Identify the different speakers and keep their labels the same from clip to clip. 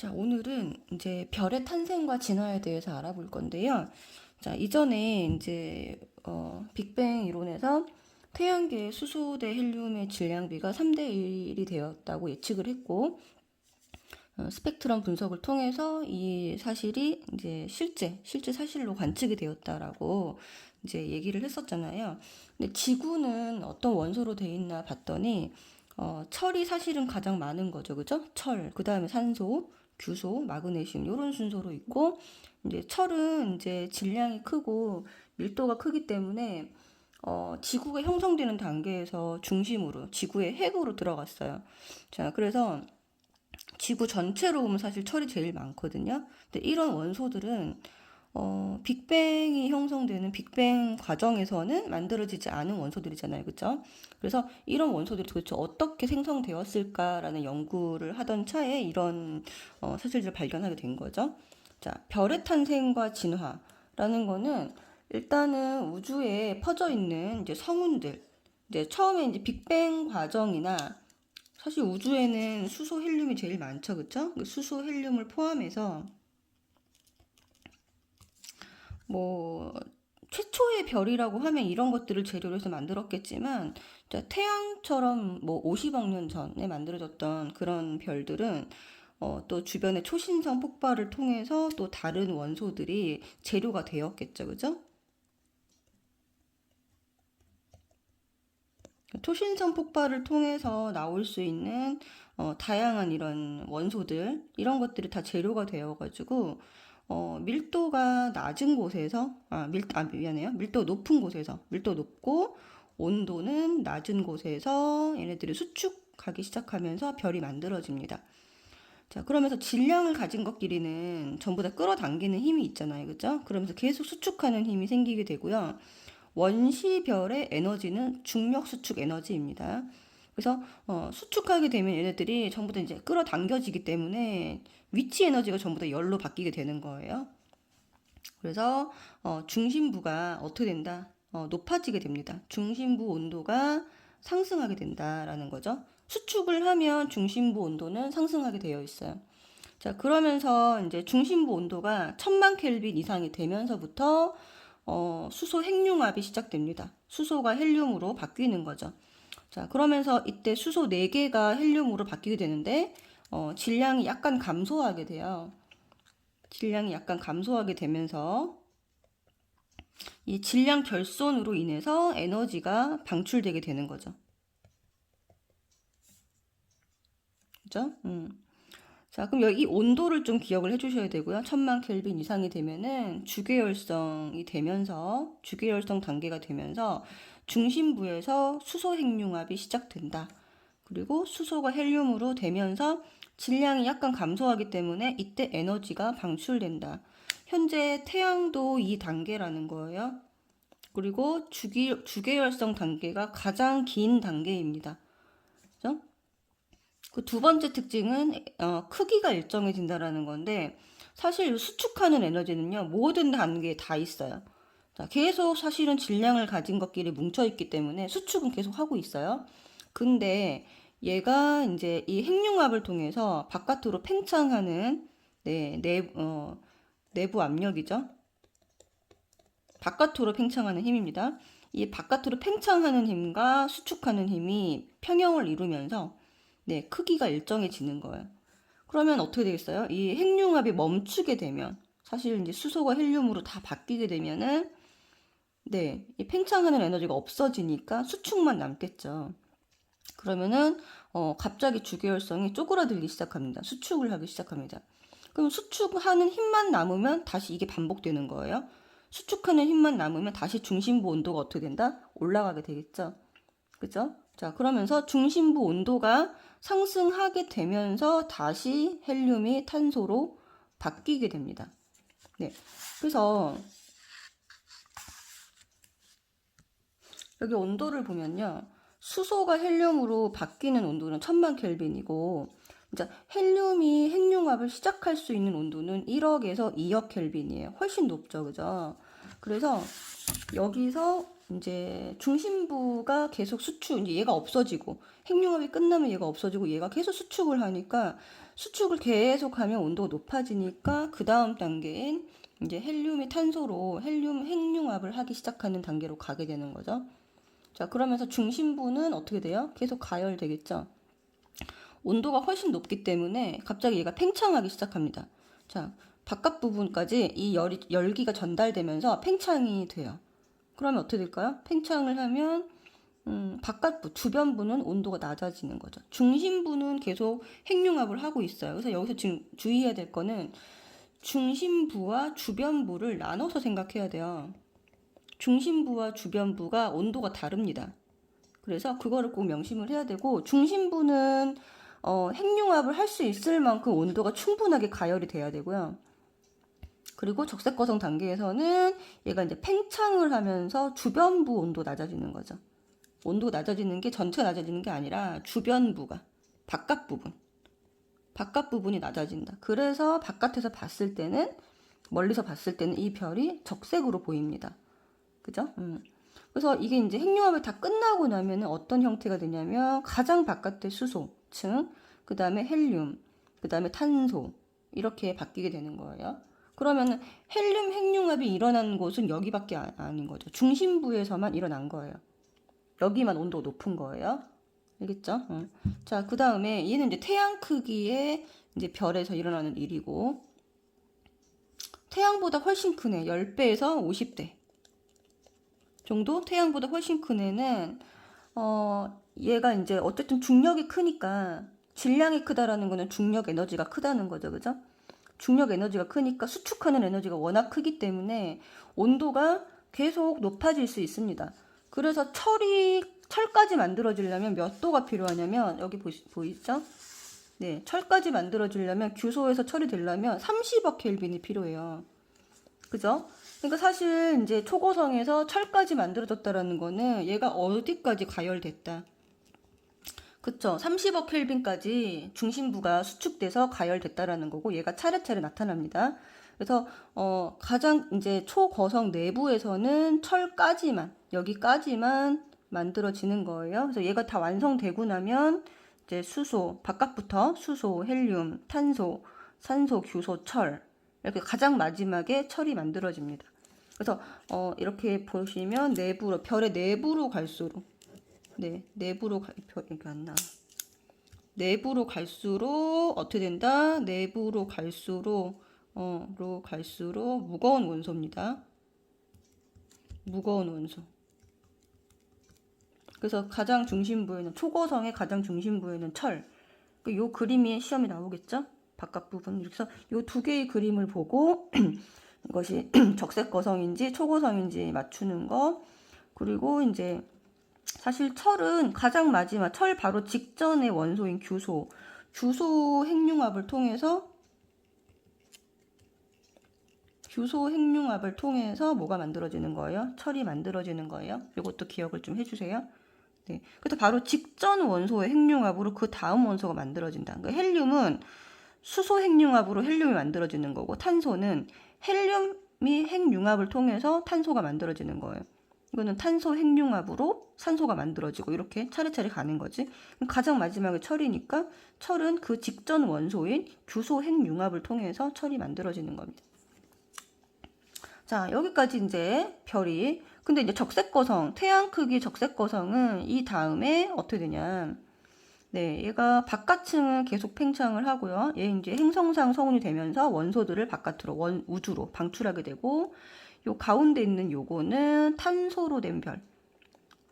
Speaker 1: 자, 오늘은 이제 별의 탄생과 진화에 대해서 알아볼 건데요. 자, 이전에 이제 빅뱅 이론에서 태양계의 수소 대 헬륨의 질량비가 3대 1이 되었다고 예측을 했고, 스펙트럼 분석을 통해서 이 사실이 이제 실제 사실로 관측이 되었다라고 이제 얘기를 했었잖아요. 근데 지구는 어떤 원소로 돼 있나 봤더니 철이 사실은 가장 많은 거죠, 그죠? 철, 그 다음에 산소, 규소, 마그네슘 이런 순서로 있고, 이제 철은 이제 질량이 크고 밀도가 크기 때문에 지구가 형성되는 단계에서 중심으로 지구의 핵으로 들어갔어요. 자, 그래서 지구 전체로 보면 사실 철이 제일 많거든요. 근데 이런 원소들은 빅뱅이 형성되는 빅뱅 과정에서는 만들어지지 않은 원소들이잖아요. 그죠? 그래서 이런 원소들이 도대체 어떻게 생성되었을까라는 연구를 하던 차에 이런 사실들을 발견하게 된 거죠. 자, 별의 탄생과 진화라는 거는 일단은 우주에 퍼져 있는 이제 성운들, 이제 처음에 이제 빅뱅 과정이나 사실 우주에는 수소 헬륨이 제일 많죠, 그쵸? 수소 헬륨을 포함해서 뭐 최초의 별이라고 하면 이런 것들을 재료로 해서 만들었겠지만, 태양처럼 뭐 50억 년 전에 만들어졌던 그런 별들은 또 주변의 초신성 폭발을 통해서 또 다른 원소들이 재료가 되었겠죠, 그죠? 초신성 폭발을 통해서 나올 수 있는 다양한 이런 원소들, 이런 것들이 다 재료가 되어가지고 밀도가 낮은 곳에서 미안해요. 밀도 높은 곳에서 밀도 높고 온도는 낮은 곳에서 얘네들이 수축하기 시작하면서 별이 만들어집니다. 자, 그러면서 질량을 가진 것끼리는 전부 다 끌어당기는 힘이 있잖아요. 그죠? 그러면서 계속 수축하는 힘이 생기게 되고요. 원시별의 에너지는 중력 수축 에너지입니다. 그래서 수축하게 되면 얘네들이 전부 다 이제 끌어당겨지기 때문에 위치 에너지가 전부 다 열로 바뀌게 되는 거예요. 그래서 중심부가 어떻게 된다? 높아지게 됩니다. 중심부 온도가 상승하게 된다라는 거죠. 수축을 하면 중심부 온도는 상승하게 되어 있어요. 자, 그러면서 이제 중심부 온도가 1000만 켈빈 이상이 되면서부터 수소 핵융합이 시작됩니다. 수소가 헬륨으로 바뀌는 거죠. 자, 그러면서 이때 수소 4개가 헬륨으로 바뀌게 되는데 질량이 약간 감소하게 돼요. 질량이 약간 감소하게 되면서 이 질량 결손으로 인해서 에너지가 방출되게 되는 거죠. 그죠? 자, 그럼 여기 온도를 좀 기억을 해주셔야 되고요. 1000만 켈빈 이상이 되면은 주계열성이 되면서 주계열성 단계가 되면서 중심부에서 수소 핵융합이 시작된다. 그리고 수소가 헬륨으로 되면서 질량이 약간 감소하기 때문에 이때 에너지가 방출된다. 현재 태양도 이 단계라는 거예요. 그리고 주계열성 단계가 가장 긴 단계입니다. 그죠? 그 두 번째 특징은 크기가 일정해진다라는 건데, 사실 수축하는 에너지는요 모든 단계에 다 있어요. 자, 계속 사실은 질량을 가진 것끼리 뭉쳐 있기 때문에 수축은 계속 하고 있어요. 근데 얘가 이제 이 핵융합을 통해서 바깥으로 팽창하는 내부 압력이죠. 바깥으로 팽창하는 힘입니다. 이 바깥으로 팽창하는 힘과 수축하는 힘이 평형을 이루면서 크기가 일정해지는 거예요. 그러면 어떻게 되겠어요? 이 핵융합이 멈추게 되면, 사실 이제 수소가 헬륨으로 다 바뀌게 되면은, 이 팽창하는 에너지가 없어지니까 수축만 남겠죠. 그러면은, 갑자기 주계열성이 쪼그라들기 시작합니다. 수축을 하기 시작합니다. 그럼 수축하는 힘만 남으면 다시 이게 반복되는 거예요. 수축하는 힘만 남으면 다시 중심부 온도가 어떻게 된다? 올라가게 되겠죠. 그죠? 자, 그러면서 중심부 온도가 상승하게 되면서 다시 헬륨이 탄소로 바뀌게 됩니다. 네. 그래서 여기 온도를 보면요. 수소가 헬륨으로 바뀌는 온도는 1000만 켈빈이고, 이제 헬륨이 핵융합을 시작할 수 있는 온도는 1억에서 2억 켈빈이에요. 훨씬 높죠, 그죠? 그래서 여기서 이제 중심부가 계속 수축, 이제 얘가 없어지고, 핵융합이 끝나면 얘가 없어지고, 얘가 계속 수축을 하니까 수축을 계속하면 온도가 높아지니까 그 다음 단계인 이제 헬륨이 탄소로 헬륨 핵융합을 하기 시작하는 단계로 가게 되는 거죠. 자, 그러면서 중심부는 어떻게 돼요? 계속 가열되겠죠. 온도가 훨씬 높기 때문에 갑자기 얘가 팽창하기 시작합니다. 자, 바깥 부분까지 이 열기가 전달되면서 팽창이 돼요. 그러면 어떻게 될까요? 팽창을 하면 바깥부, 주변부는 온도가 낮아지는 거죠. 중심부는 계속 핵융합을 하고 있어요. 그래서 여기서 지금 주의해야 될 거는 중심부와 주변부를 나눠서 생각해야 돼요. 중심부와 주변부가 온도가 다릅니다. 그래서 그거를 꼭 명심을 해야 되고, 중심부는 핵융합을 할 수 있을 만큼 온도가 충분하게 가열이 돼야 되고요. 그리고 적색거성 단계에서는 얘가 이제 팽창을 하면서 주변부 온도 낮아지는 거죠. 온도가 낮아지는 게 전체가 낮아지는 게 아니라 주변부가, 바깥 부분이 낮아진다. 그래서 바깥에서 봤을 때는, 멀리서 봤을 때는 이 별이 적색으로 보입니다. 그죠? 그래서 이게 이제 핵융합이 다 끝나고 나면 어떤 형태가 되냐면 가장 바깥의 수소층, 그 다음에 헬륨, 그 다음에 탄소 이렇게 바뀌게 되는 거예요. 그러면은 헬륨 핵융합이 일어난 곳은 여기밖에 아닌 거죠. 중심부에서만 일어난 거예요. 여기만 온도가 높은 거예요. 알겠죠? 자, 그 다음에 얘는 이제 태양 크기의 이제 별에서 일어나는 일이고, 태양보다 훨씬 큰 애, 10배에서 50대 정도? 태양보다 훨씬 큰 애는, 얘가 이제 어쨌든 중력이 크니까, 질량이 크다라는 거는 중력 에너지가 크다는 거죠. 그죠? 중력 에너지가 크니까 수축하는 에너지가 워낙 크기 때문에 온도가 계속 높아질 수 있습니다. 그래서 철까지 만들어지려면 몇 도가 필요하냐면, 여기 보이죠? 네, 철까지 만들어지려면, 규소에서 철이 되려면 30억 켈빈이 필요해요. 그죠? 그러니까 사실 이제 초고성에서 철까지 만들어졌다라는 거는 얘가 어디까지 가열됐다. 그쵸? 30억 켈빈까지 중심부가 수축돼서 가열됐다라는 거고, 얘가 차례차례 나타납니다. 그래서 가장 이제 초거성 내부에서는 철까지만, 여기까지만 만들어지는 거예요. 그래서 얘가 다 완성되고 나면 이제 수소, 바깥부터 수소, 헬륨, 탄소, 산소, 규소, 철, 이렇게 가장 마지막에 철이 만들어집니다. 그래서 이렇게 보시면 내부로, 별의 내부로 갈수록, 네, 내부로 이렇게 안 나와. 내부로 갈수록 어떻게 된다? 내부로 갈수록 무거운 원소입니다. 무거운 원소. 그래서 가장 중심부에는, 초고성의 가장 중심부에는 철. 요 그림이 시험에 나오겠죠? 바깥 부분. 그래서 요 두 개의 그림을 보고 이것이 적색거성인지 초고성인지 맞추는 거. 그리고 이제 사실 철은 가장 마지막, 철 바로 직전의 원소인 규소 핵융합을 통해서 뭐가 만들어지는 거예요? 철이 만들어지는 거예요. 이것도 기억을 좀 해주세요. 네. 그래서 바로 직전 원소의 핵융합으로 그 다음 원소가 만들어진다. 그러니까 헬륨은 수소 핵융합으로 헬륨이 만들어지는 거고, 탄소는 헬륨이 핵융합을 통해서 탄소가 만들어지는 거예요. 이거는 탄소 핵융합으로 산소가 만들어지고, 이렇게 차례차례 가는 거지. 가장 마지막에 철이니까 철은 그 직전 원소인 규소 핵융합을 통해서 철이 만들어지는 겁니다. 자, 여기까지 이제 별이. 근데 이제 적색거성, 태양 크기 적색거성은 이 다음에 어떻게 되냐. 네, 얘가 바깥층은 계속 팽창을 하고요. 얘 이제 행성상 성운이 되면서 원소들을 바깥으로, 우주로 방출하게 되고, 요 가운데 있는 요거는 탄소로 된 별.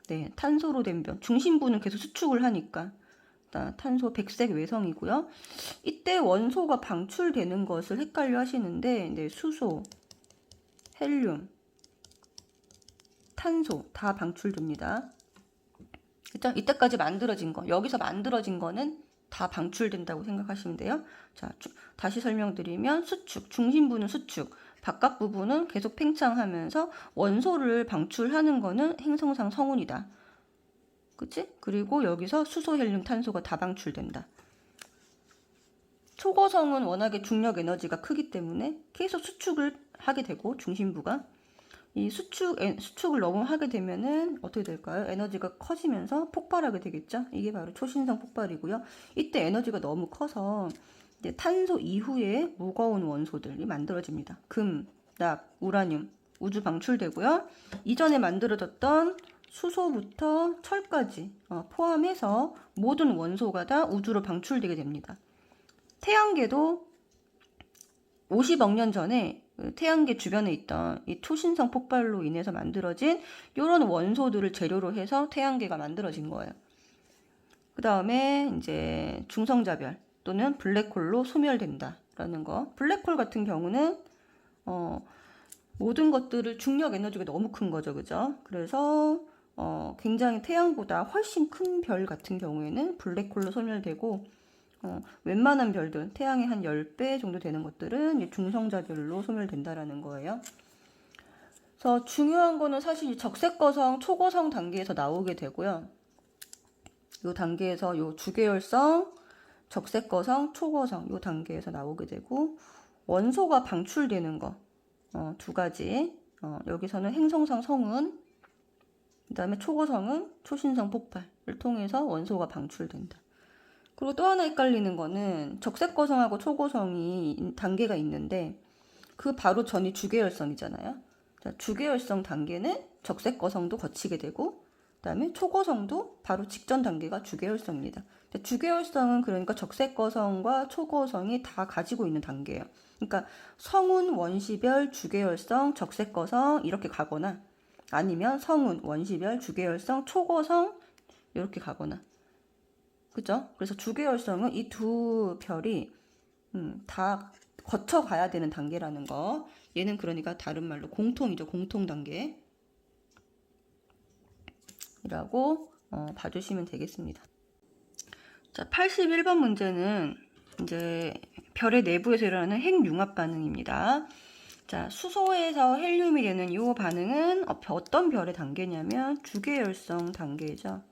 Speaker 1: 네, 탄소로 된 별. 중심부는 계속 수축을 하니까. 탄소 백색 외성이고요. 이때 원소가 방출되는 것을 헷갈려 하시는데, 네, 수소, 헬륨, 탄소 다 방출됩니다. 그죠? 이때까지 만들어진 거, 여기서 만들어진 거는 다 방출된다고 생각하시면 돼요. 자, 다시 설명드리면 수축, 중심부는 수축, 바깥 부분은 계속 팽창하면서 원소를 방출하는 거는 행성상 성운이다. 그치? 그리고 여기서 수소, 헬륨, 탄소가 다 방출된다. 초고성은 워낙에 중력 에너지가 크기 때문에 계속 수축을 하게 되고, 중심부가 이 수축을 너무 하게 되면은 어떻게 될까요? 에너지가 커지면서 폭발하게 되겠죠? 이게 바로 초신성 폭발이고요. 이때 에너지가 너무 커서 이제 탄소 이후에 무거운 원소들이 만들어집니다. 금, 납, 우라늄, 우주 방출되고요. 이전에 만들어졌던 수소부터 철까지 포함해서 모든 원소가 다 우주로 방출되게 됩니다. 태양계도 50억 년 전에 태양계 주변에 있던 이 초신성 폭발로 인해서 만들어진 이런 원소들을 재료로 해서 태양계가 만들어진 거예요. 그 다음에 이제 중성자별 또는 블랙홀로 소멸된다라는 거. 블랙홀 같은 경우는 모든 것들을 중력 에너지가 너무 큰 거죠, 그죠? 그래서 굉장히 태양보다 훨씬 큰 별 같은 경우에는 블랙홀로 소멸되고 웬만한 별들, 태양의 한 10배 정도 되는 것들은 중성자별로 소멸된다라는 거예요. 그래서 중요한 거는 사실 적색거성, 초고성 단계에서 나오게 되고요. 이 단계에서 이 주계열성, 적색거성, 초고성 이 단계에서 나오게 되고 원소가 방출되는 거 두 가지. 여기서는 행성상 성운, 그 다음에 초고성은 초신성 폭발을 통해서 원소가 방출된다. 그리고 또 하나 헷갈리는 거는 적색거성하고 초고성이 단계가 있는데 그 바로 전이 주계열성이잖아요. 자, 주계열성 단계는 적색거성도 거치게 되고 그 다음에 초고성도 바로 직전 단계가 주계열성입니다. 주계열성은 그러니까 적색거성과 초고성이 다 가지고 있는 단계예요. 그러니까 성운, 원시별, 주계열성, 적색거성 이렇게 가거나 아니면 성운, 원시별, 주계열성, 초고성 이렇게 가거나 그죠? 그래서 주계열성은 이 두 별이 다 거쳐가야 되는 단계라는 거. 얘는 그러니까 다른 말로 공통이죠. 공통 단계라고 봐주시면 되겠습니다. 자, 81번 문제는 이제 별의 내부에서 일어나는 핵융합 반응입니다. 자, 수소에서 헬륨이 되는 이 반응은 어떤 별의 단계냐면 주계열성 단계죠.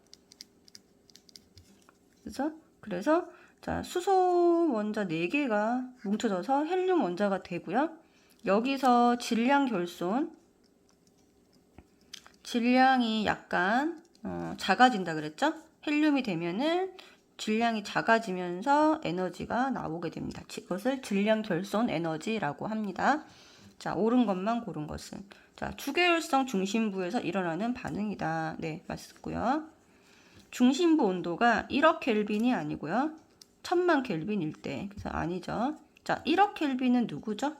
Speaker 1: 그죠? 그래서 자, 수소 원자 4개가 뭉쳐져서 헬륨 원자가 되고요. 여기서 질량 결손, 질량이 약간 작아진다 그랬죠? 헬륨이 되면은 질량이 작아지면서 에너지가 나오게 됩니다. 이것을 질량 결손 에너지라고 합니다. 자, 옳은 것만 고른 것은 자, 주계열성 중심부에서 일어나는 반응이다. 네, 맞고요. 중심부 온도가 1억 켈빈이 아니고요. 1000만 켈빈일 때. 그래서 아니죠. 자, 1억 켈빈은 누구죠?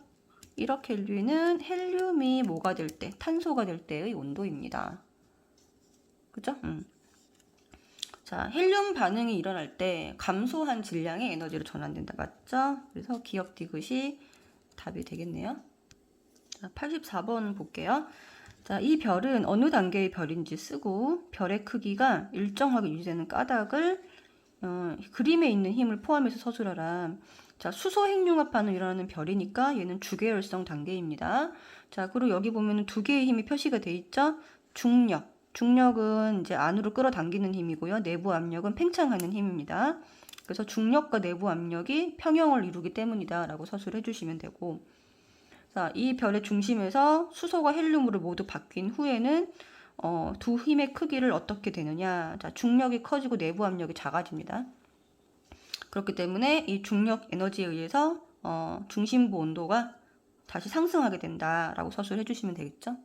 Speaker 1: 1억 켈빈은 헬륨이 뭐가 될 때, 탄소가 될 때의 온도입니다. 그죠? 자, 헬륨 반응이 일어날 때 감소한 질량의 에너지로 전환된다. 맞죠? 그래서 기억 디귿이 답이 되겠네요. 자, 84번 볼게요. 자, 이 별은 어느 단계의 별인지 쓰고 별의 크기가 일정하게 유지되는 까닭을 그림에 있는 힘을 포함해서 서술하라. 자, 수소 핵융합 반응 일어나는 별이니까 얘는 주계열성 단계입니다. 자, 그리고 여기 보면 두 개의 힘이 표시가 돼 있죠? 중력. 중력은 이제 안으로 끌어당기는 힘이고요. 내부 압력은 팽창하는 힘입니다. 그래서 중력과 내부 압력이 평형을 이루기 때문이다라고 서술해 주시면 되고, 자, 이 별의 중심에서 수소가 헬륨으로 모두 바뀐 후에는 두 힘의 크기를 어떻게 되느냐. 자, 중력이 커지고 내부 압력이 작아집니다. 그렇기 때문에 이 중력 에너지에 의해서 중심부 온도가 다시 상승하게 된다라고 서술해 주시면 되겠죠.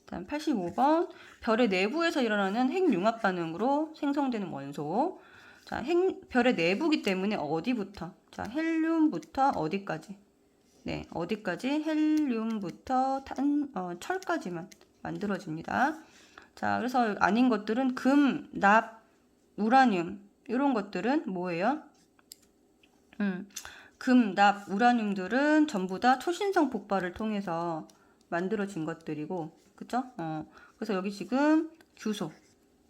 Speaker 1: 다음 85번 별의 내부에서 일어나는 핵융합 반응으로 생성되는 원소. 자, 별의 내부기 때문에 어디부터? 자, 헬륨부터 어디까지? 네, 어디까지? 헬륨부터 철까지만 만들어집니다. 자, 그래서 아닌 것들은 금, 납, 우라늄 이런 것들은 뭐예요? 금, 납, 우라늄들은 전부 다 초신성 폭발을 통해서 만들어진 것들이고, 그쵸? 그래서 여기 지금 규소,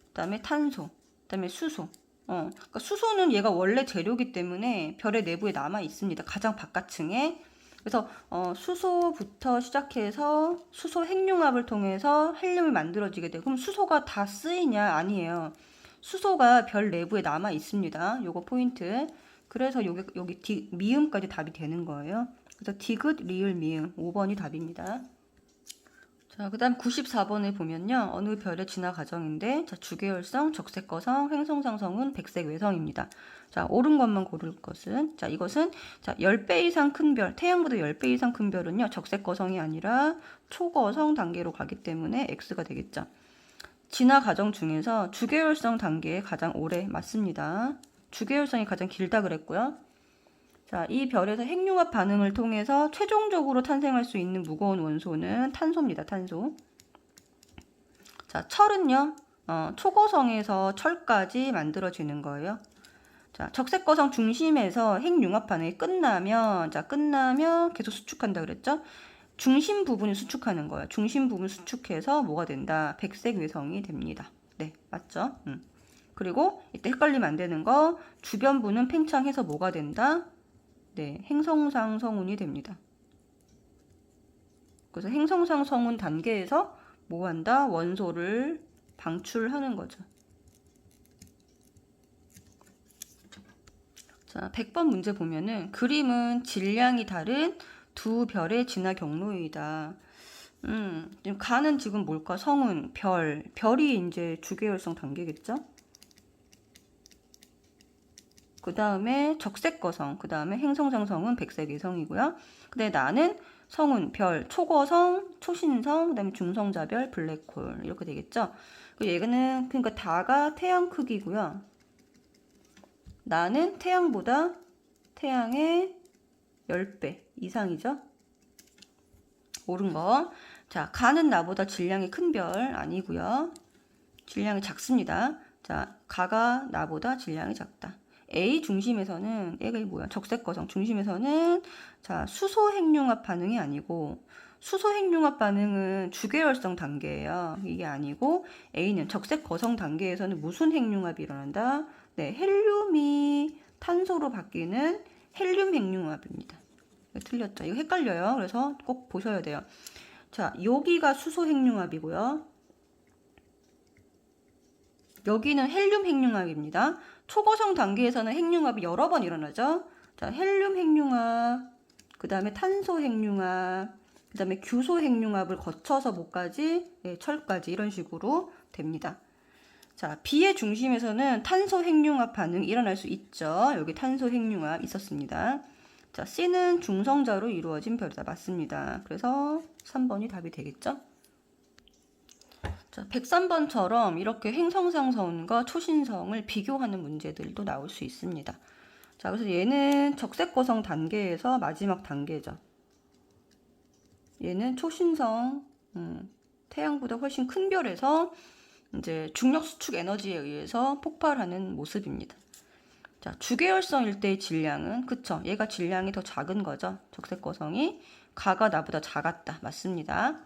Speaker 1: 그다음에 탄소, 그다음에 수소. 그러니까 수소는 얘가 원래 재료기 때문에 별의 내부에 남아 있습니다. 가장 바깥층에. 그래서 수소부터 시작해서 수소 핵융합을 통해서 헬륨이 만들어지게 되고, 그럼 수소가 다 쓰이냐? 아니에요. 수소가 별 내부에 남아 있습니다. 요거 포인트. 그래서 여기 미음까지 답이 되는 거예요. 그래서 디귿, 리을, 미음 5번이 답입니다. 자, 그 다음 94번에 보면요. 어느 별의 진화 과정인데, 자, 주계열성, 적색거성, 횡성상성은 백색 외성입니다. 자, 옳은 것만 고를 것은, 자, 이것은, 자, 10배 이상 큰 별, 태양보다 10배 이상 큰 별은요, 적색거성이 아니라 초거성 단계로 가기 때문에 X가 되겠죠. 진화 과정 중에서 주계열성 단계에 가장 오래 맞습니다. 주계열성이 가장 길다 그랬고요. 자, 이 별에서 핵융합 반응을 통해서 최종적으로 탄생할 수 있는 무거운 원소는 탄소입니다. 탄소. 자, 철은요. 초고성에서 철까지 만들어지는 거예요. 자, 적색거성 중심에서 핵융합 반응이 끝나면 계속 수축한다 그랬죠? 중심 부분이 수축하는 거예요. 중심 부분 수축해서 뭐가 된다? 백색 외성이 됩니다. 네, 맞죠? 그리고 이때 헷갈리면 안 되는 거, 주변부는 팽창해서 뭐가 된다? 네, 행성상 성운이 됩니다. 그래서 행성상 성운 단계에서 뭐 한다? 원소를 방출하는 거죠. 자, 100번 문제 보면은 그림은 질량이 다른 두 별의 진화 경로이다. 지금 가는 지금 뭘까? 성운, 별이 이제 주계열성 단계겠죠? 그 다음에 적색거성, 그 다음에 행성상성은 백색 외성이고요. 근데 나는 성운, 별, 초거성, 초신성, 그 다음에 중성자별, 블랙홀 이렇게 되겠죠. 얘는 그러니까 다가 태양 크기고요. 나는 태양보다 태양의 10배 이상이죠. 옳은 거. 자, 가는 나보다 질량이 큰 별 아니고요. 질량이 작습니다. 자, 가가 나보다 질량이 작다. A 중심에서는 얘가 뭐야? 적색거성 중심에서는 자, 수소 핵융합 반응이 아니고 수소 핵융합 반응은 주계열성 단계예요. 이게 아니고 A는 적색거성 단계에서는 무슨 핵융합이 일어난다? 네, 헬륨이 탄소로 바뀌는 헬륨 핵융합입니다. 틀렸죠? 이거 헷갈려요. 그래서 꼭 보셔야 돼요. 자, 여기가 수소 핵융합이고요. 여기는 헬륨 핵융합입니다. 초고성 단계에서는 핵융합이 여러 번 일어나죠. 자, 헬륨 핵융합, 그 다음에 탄소 핵융합, 그 다음에 규소 핵융합을 거쳐서 뭐까지? 네, 철까지 이런 식으로 됩니다. 자, B의 중심에서는 탄소 핵융합 반응이 일어날 수 있죠. 여기 탄소 핵융합 있었습니다. 자, C는 중성자로 이루어진 별이다. 맞습니다. 그래서 3번이 답이 되겠죠. 자, 103번처럼 이렇게 행성상성과 초신성을 비교하는 문제들도 나올 수 있습니다. 자, 그래서 얘는 적색거성 단계에서 마지막 단계죠. 얘는 초신성, 태양보다 훨씬 큰 별에서 이제 중력 수축 에너지에 의해서 폭발하는 모습입니다. 자, 주계열성일 때의 질량은, 그쵸? 얘가 질량이 더 작은 거죠. 적색거성이. 가가 나보다 작았다. 맞습니다.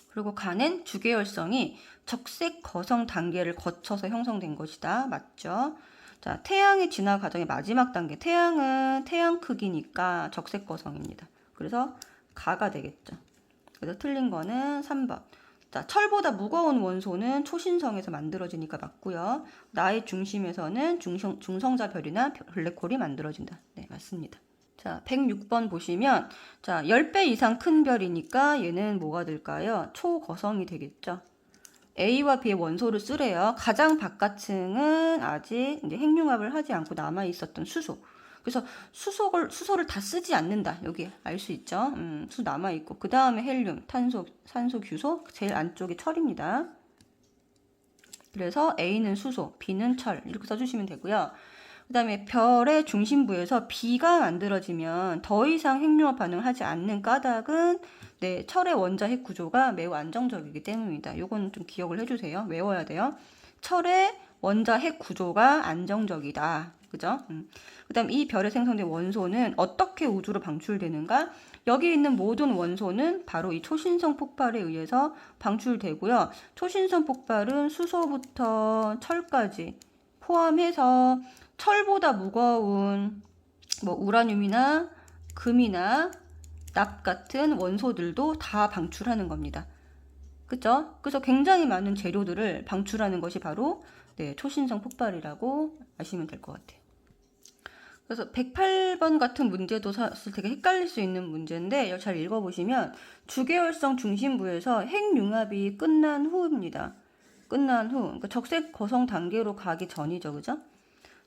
Speaker 1: 그리고 가는 주계열성이 적색거성 단계를 거쳐서 형성된 것이다. 맞죠? 자, 태양의 진화 과정의 마지막 단계. 태양은 태양 크기니까 적색거성입니다. 그래서 가가 되겠죠. 그래서 틀린 거는 3번. 자, 철보다 무거운 원소는 초신성에서 만들어지니까 맞고요. 나의 중심에서는 중성자별이나 블랙홀이 만들어진다. 네, 맞습니다. 자, 106번 보시면 자, 10배 이상 큰 별이니까 얘는 뭐가 될까요? 초거성이 되겠죠. A와 B의 원소를 쓰래요. 가장 바깥층은 아직 이제 핵융합을 하지 않고 남아 있었던 수소. 그래서 수소를 다 쓰지 않는다. 여기 알 수 있죠. 수소 남아 있고 그 다음에 헬륨, 탄소, 산소, 규소, 제일 안쪽이 철입니다. 그래서 A는 수소, B는 철 이렇게 써주시면 되고요. 그 다음에 별의 중심부에서 B가 만들어지면 더 이상 핵융합 반응을 하지 않는 까닭은 네, 철의 원자 핵 구조가 매우 안정적이기 때문입니다. 요건 좀 기억을 해주세요. 외워야 돼요. 철의 원자 핵 구조가 안정적이다. 그죠? 그 다음 이 별에 생성된 원소는 어떻게 우주로 방출되는가? 여기 있는 모든 원소는 바로 이 초신성 폭발에 의해서 방출되고요. 초신성 폭발은 수소부터 철까지 포함해서 철보다 무거운 뭐 우라늄이나 금이나 납 같은 원소들도 다 방출하는 겁니다. 그죠? 그래서 굉장히 많은 재료들을 방출하는 것이 바로 네, 초신성 폭발이라고 아시면 될 것 같아요. 그래서 108번 같은 문제도 사실 되게 헷갈릴 수 있는 문제인데 이걸 잘 읽어보시면 주계열성 중심부에서 핵융합이 끝난 후입니다. 끝난 후, 그러니까 적색 거성 단계로 가기 전이죠, 그죠?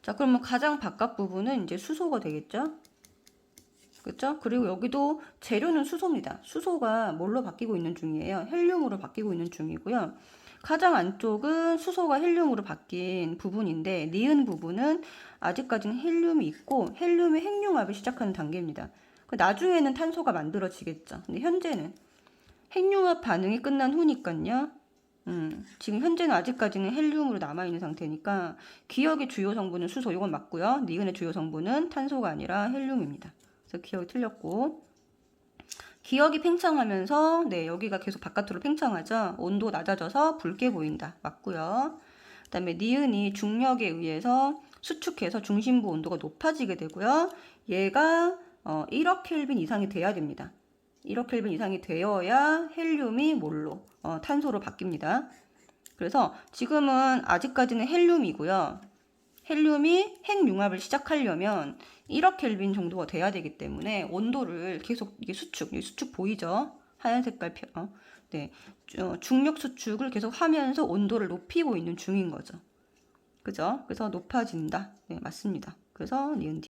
Speaker 1: 자, 그러면 가장 바깥 부분은 이제 수소가 되겠죠? 그렇죠? 그리고 여기도 재료는 수소입니다. 수소가 뭘로 바뀌고 있는 중이에요? 헬륨으로 바뀌고 있는 중이고요. 가장 안쪽은 수소가 헬륨으로 바뀐 부분인데 니은 부분은 아직까지는 헬륨이 있고 헬륨이 핵융합을 시작하는 단계입니다. 나중에는 탄소가 만들어지겠죠. 근데 현재는 핵융합 반응이 끝난 후니까요. 지금 현재는 아직까지는 헬륨으로 남아있는 상태니까 기억의 주요 성분은 수소, 이건 맞고요. 니은의 주요 성분은 탄소가 아니라 헬륨입니다. 그래서 기억이 틀렸고 기억이 팽창하면서 네 여기가 계속 바깥으로 팽창하죠. 온도 낮아져서 붉게 보인다. 맞고요. 그다음에 니은이 중력에 의해서 수축해서 중심부 온도가 높아지게 되고요. 얘가 1억 켈빈 이상이 돼야 됩니다. 1억 켈빈 이상이 되어야 헬륨이 뭘로? 탄소로 바뀝니다. 그래서 지금은 아직까지는 헬륨이고요. 헬륨이 핵융합을 시작하려면 1억 켈빈 정도가 돼야 되기 때문에 온도를 계속 이게 수축 보이죠? 하얀 색깔 네, 중력 수축을 계속 하면서 온도를 높이고 있는 중인 거죠. 그죠? 그래서 높아진다. 네, 맞습니다. 그래서 니은